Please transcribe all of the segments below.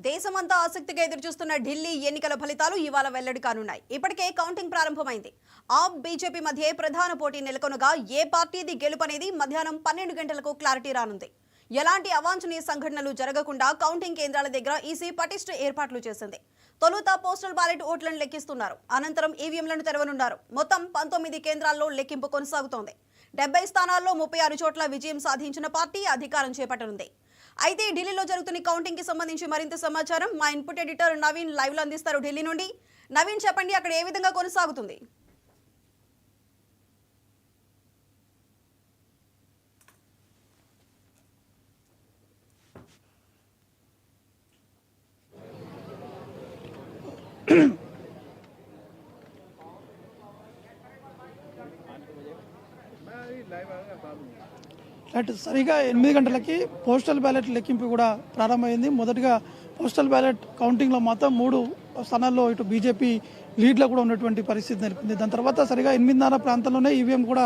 దేశమంతా ఆసక్తిగా ఎదురుచూస్తున్న ఢిల్లీ ఎన్నికల ఫలితాలు ఇవాళ వెల్లడి కానున్నాయి. ఇప్పటికే కౌంటింగ్ ప్రారంభమైంది. ఆప్ బీజేపీ మధ్య ప్రధాన పోటీ నెలకొనగా ఏ పార్టీది గెలుపనేది మధ్యాహ్నం 12 గంటలకు క్లారిటీ రానుంది. ఎలాంటి అవాంఛనీయ సంఘటనలు జరగకుండా కౌంటింగ్ కేంద్రాల దగ్గర ఈసీ పటిష్ట ఏర్పాట్లు చేసింది. తొలుత పోస్టల్ బ్యాలెట్ ఓట్లను లెక్కిస్తున్నారు. అనంతరం ఈవీఎంలను తెరవనున్నారు. మొత్తం 19 కేంద్రాల్లో లెక్కింపు కొనసాగుతోంది. 70 స్థానాల్లో 36 చోట్ల విజయం సాధించిన పార్టీ అధికారం చేపట్టనుంది. అయితే ఢిల్లీలో జరుగుతున్న కౌంటింగ్ కి సంబంధించి మరింత సమాచారం మా ఇన్పుట్ ఎడిటర్ నవీన్ లైవ్ లో అందిస్తారు. ఢిల్లీ నుండి నవీన్, చెప్పండి, అక్కడ ఏ విధంగా కొనసాగుతుంది? సరిగా 8 గంటలకి పోస్టల్ బ్యాలెట్ లెక్కింపు కూడా ప్రారంభమైంది. మొదటగా పోస్టల్ బ్యాలెట్ కౌంటింగ్లో మాత్రం 3 స్థానాల్లో ఇటు బీజేపీ లీడ్లో కూడా ఉన్నటువంటి పరిస్థితి నెలకొంది. దాని తర్వాత సరిగా 8:30 ప్రాంతంలోనే ఈవీఎం కూడా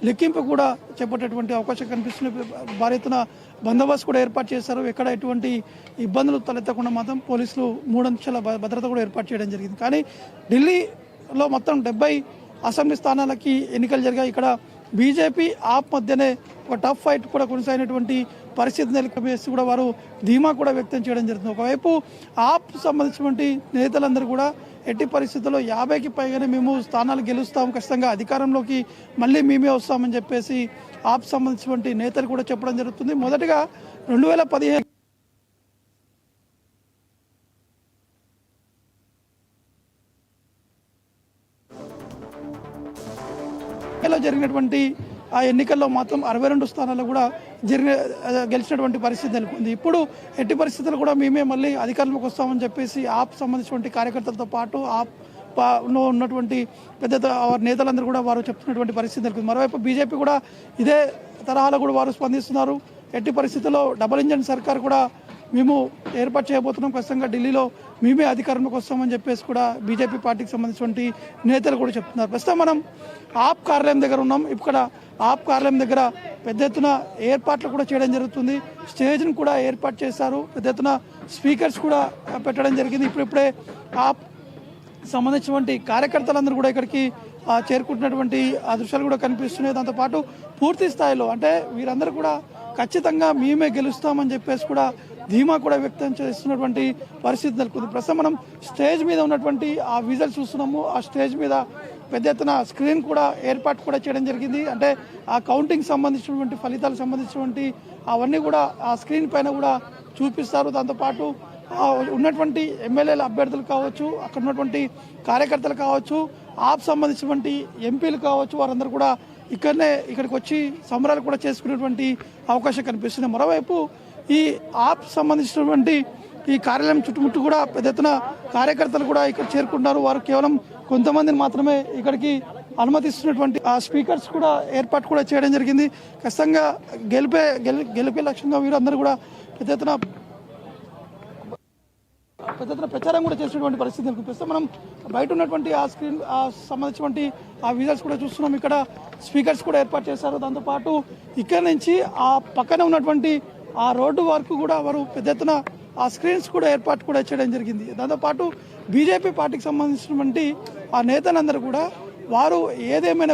లెక్కింపు కూడా చేపట్టేటువంటి అవకాశం కనిపిస్తుంది. భారీ ఎత్తున బందోబస్తు కూడా ఏర్పాటు చేశారు. ఎక్కడ ఎటువంటి ఇబ్బందులు తలెత్తకుండా మాత్రం పోలీసులు 3 అంచెల భద్రత కూడా ఏర్పాటు చేయడం జరిగింది. కానీ ఢిల్లీలో మొత్తం 70 అసెంబ్లీ స్థానాలకి ఎన్నికలు జరిగాయి. ఇక్కడ బీజేపీ ఆప్ మధ్యనే ఒక టఫ్ ఫైట్ కూడా కొనసాగినటువంటి పరిస్థితి నెలకొనేసి కూడా వారు ధీమా కూడా వ్యక్తం చేయడం జరుగుతుంది. ఒకవైపు ఆప్ సంబంధించినటువంటి నేతలందరూ కూడా ఎట్టి పరిస్థితుల్లో 50కి పైగానే మేము స్థానాలు గెలుస్తాం, ఖచ్చితంగా అధికారంలోకి మళ్ళీ మేమే వస్తామని చెప్పేసి ఆప్ సంబంధించినటువంటి నేతలు కూడా చెప్పడం జరుగుతుంది. మొదటగా 2015 జరిగినటువంటి ఆ ఎన్నికల్లో మాత్రం 62 స్థానాల్లో కూడా గెలిచినటువంటి పరిస్థితి నెలకొంది. ఇప్పుడు ఎట్టి పరిస్థితులు కూడా మేమే మళ్ళీ అధికారంలోకి వస్తామని చెప్పేసి ఆప్ సంబంధించినటువంటి కార్యకర్తలతో పాటు ఆప్లో ఉన్నటువంటి పెద్ద నేతలందరూ కూడా వారు చెప్తున్నటువంటి పరిస్థితి నెలకొంది. మరోవైపు బీజేపీ కూడా ఇదే తరహాలో కూడా వారు స్పందిస్తున్నారు. ఎట్టి పరిస్థితుల్లో డబుల్ ఇంజన్ సర్కార్ కూడా మేము ఏర్పాటు చేయబోతున్నాం, ఖచ్చితంగా ఢిల్లీలో మేమే అధికారంలోకి వస్తామని చెప్పేసి కూడా బీజేపీ పార్టీకి సంబంధించినటువంటి నేతలు కూడా చెప్తున్నారు. ప్రస్తుతం మనం ఆప్ కార్యాలయం దగ్గర ఉన్నాం. ఇక్కడ ఆప్ కార్యాలయం దగ్గర పెద్ద ఎత్తున ఏర్పాట్లు కూడా చేయడం జరుగుతుంది. స్టేజ్ను కూడా ఏర్పాటు చేశారు. పెద్ద ఎత్తున స్పీకర్స్ కూడా పెట్టడం జరిగింది. ఇప్పుడిప్పుడే ఆప్ సంబంధించినటువంటి కార్యకర్తలందరూ కూడా ఇక్కడికి చేరుకుంటున్నటువంటి ఆ దృశ్యాలు కూడా కనిపిస్తున్నాయి. దాంతోపాటు పూర్తి స్థాయిలో అంటే వీరందరూ కూడా ఖచ్చితంగా మేమే గెలుస్తామని చెప్పేసి కూడా ధీమా కూడా వ్యక్తం చేస్తున్నటువంటి పరిస్థితి నెలకొంది. ప్రస్తుతం మనం స్టేజ్ మీద ఉన్నటువంటి ఆ విజువల్స్ చూస్తున్నాము. ఆ స్టేజ్ మీద పెద్ద ఎత్తున స్క్రీన్ కూడా ఏర్పాటు కూడా చేయడం జరిగింది. అంటే ఆ కౌంటింగ్ సంబంధించినటువంటి ఫలితాలకు సంబంధించినటువంటి అవన్నీ కూడా ఆ స్క్రీన్ పైన కూడా చూపిస్తారు. దాంతోపాటు ఉన్నటువంటి ఎమ్మెల్యేల అభ్యర్థులు కావచ్చు, అక్కడ ఉన్నటువంటి కార్యకర్తలు కావచ్చు, ఆప్ సంబంధించినటువంటి ఎంపీలు కావచ్చు, వారందరూ కూడా ఇక్కడికి వచ్చి సంబరాలు కూడా చేసుకునేటువంటి అవకాశం కనిపిస్తుంది. మరోవైపు ఈ ఆప్ సంబంధించినటువంటి ఈ కార్యాలయం చుట్టుముట్టు కూడా పెద్ద ఎత్తున కార్యకర్తలు కూడా ఇక్కడ చేరుకుంటున్నారు. వారు కేవలం కొంతమందిని మాత్రమే ఇక్కడికి అనుమతిస్తున్నటువంటి ఆ స్పీకర్స్ కూడా ఏర్పాటు కూడా చేయడం జరిగింది. ఖచ్చితంగా గెలిపే లక్ష్యంగా వీరందరూ కూడా పెద్ద ఎత్తున ప్రచారం కూడా చేసినటువంటి పరిస్థితి. ప్రస్తుతం మనం బయట ఉన్నటువంటి ఆ స్క్రీన్ సంబంధించినటువంటి ఆ విజువల్స్ కూడా చూస్తున్నాం. ఇక్కడ స్పీకర్స్ కూడా ఏర్పాటు చేశారు. దాంతోపాటు ఇక్కడ నుంచి ఆ పక్కన ఉన్నటువంటి ఆ రోడ్డు వరకు కూడా వారు పెద్ద ఎత్తున ఆ స్క్రీన్స్ కూడా ఏర్పాటు కూడా చేయడం జరిగింది. దాంతోపాటు బీజేపీ పార్టీకి సంబంధించినటువంటి ఆ నేతలందరూ కూడా వారు ఏదేమైనా